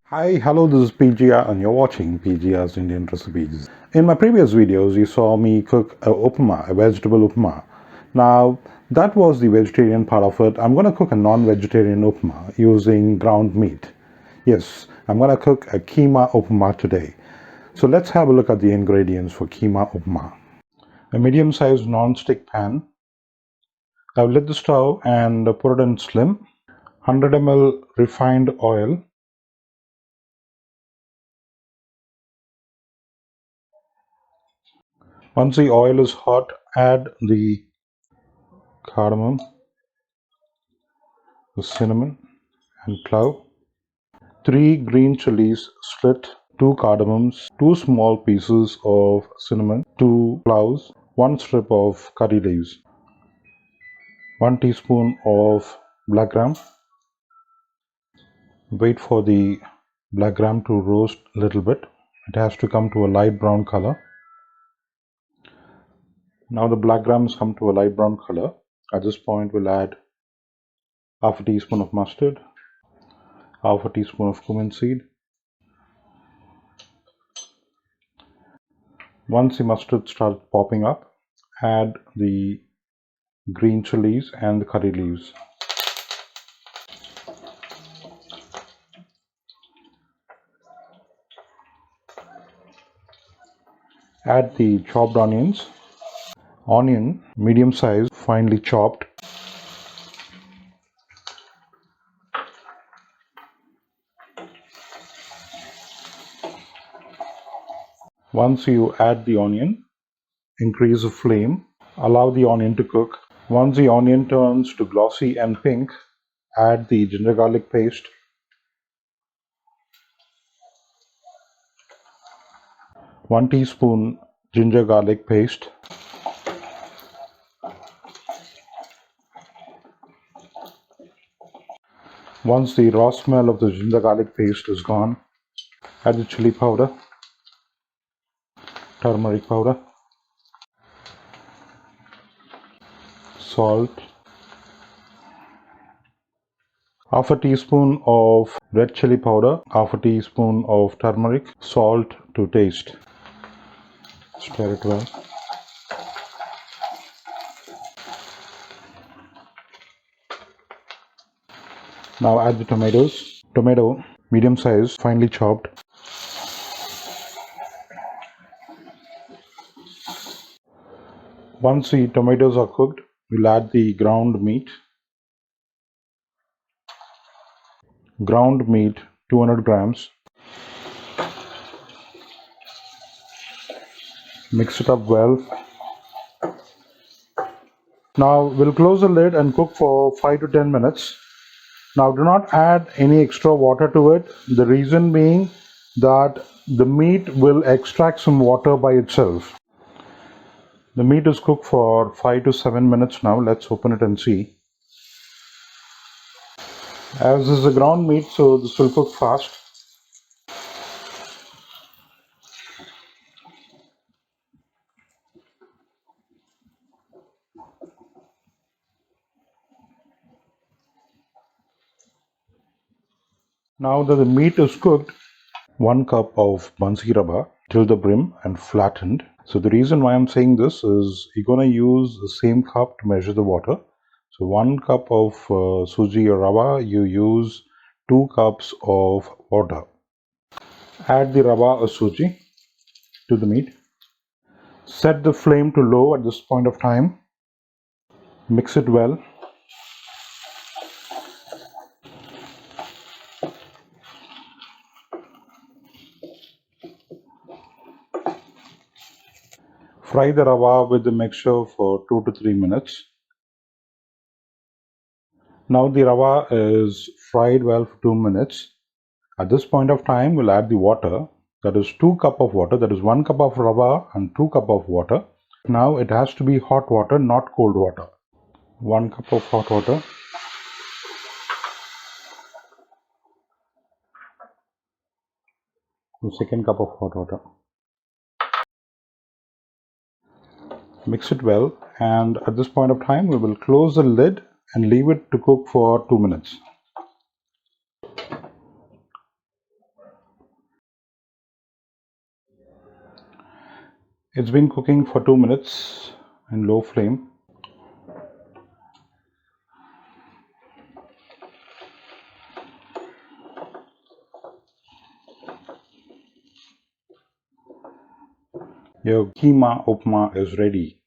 Hi, hello, this is PGR and you're watching PGR's Indian Recipes. In my previous videos, you saw me cook a upma, a vegetable upma. Now, that was the vegetarian part of it. I'm going to cook a non-vegetarian upma using ground meat. Yes, I'm going to cook a Keema Upma today. So let's have a look at the ingredients for Keema Upma. A medium-sized non-stick pan. I've lit the stove and put it in slim. 100 ml refined oil. Once the oil is hot, add the cardamom, the cinnamon and clove, 3 green chilies split, 2 cardamoms, 2 small pieces of cinnamon, 2 cloves, 1 strip of curry leaves, 1 teaspoon of black gram. Wait for the black gram to roast a little bit. It has to come to a light brown color. Now the black gram has come to a light brown color. At this point we'll add half a teaspoon of mustard, half a teaspoon of cumin seed. Once the mustard starts popping up, add the green chilies and the curry leaves. Add the chopped onions. Onion, medium size, finely chopped. Once you add the onion, increase the flame. Allow the onion to cook. Once the onion turns to glossy and pink, add the ginger garlic paste. One teaspoon ginger garlic paste. Once the raw smell of the ginger garlic paste is gone, add the chili powder, turmeric powder, salt, half a teaspoon of red chili powder, half a teaspoon of turmeric, salt to taste. Stir it well. Now add the tomatoes. Tomato, medium size, finely chopped. Once the tomatoes are cooked, we'll add the ground meat. Ground meat, 200 grams. Mix it up well. Now we'll close the lid and cook for 5 to 10 minutes. Now do not add any extra water to it. The reason being that the meat will extract some water by itself. The meat is cooked for 5 to 7 minutes now. Let's open it and see. As this is a ground meat, so this will cook fast. Now that the meat is cooked, 1 cup of Bansi Rava till the brim and flattened. So the reason why I'm saying this is you're going to use the same cup to measure the water. So 1 cup of suji or rava, you use 2 cups of water. Add the rava or suji to the meat. Set the flame to low at this point of time. Mix it well. Fry the rava with the mixture for 2 to 3 minutes. Now the rava is fried well for 2 minutes. At this point of time, we'll add the water. That is 2 cup of water. That is 1 cup of rava and 2 cup of water. Now it has to be hot water, not cold water. 1 cup of hot water. The second cup of hot water. Mix it well, and at this point of time we will close the lid and leave it to cook for 2 minutes. It's been cooking for 2 minutes in low flame. Your Keema Upma is ready.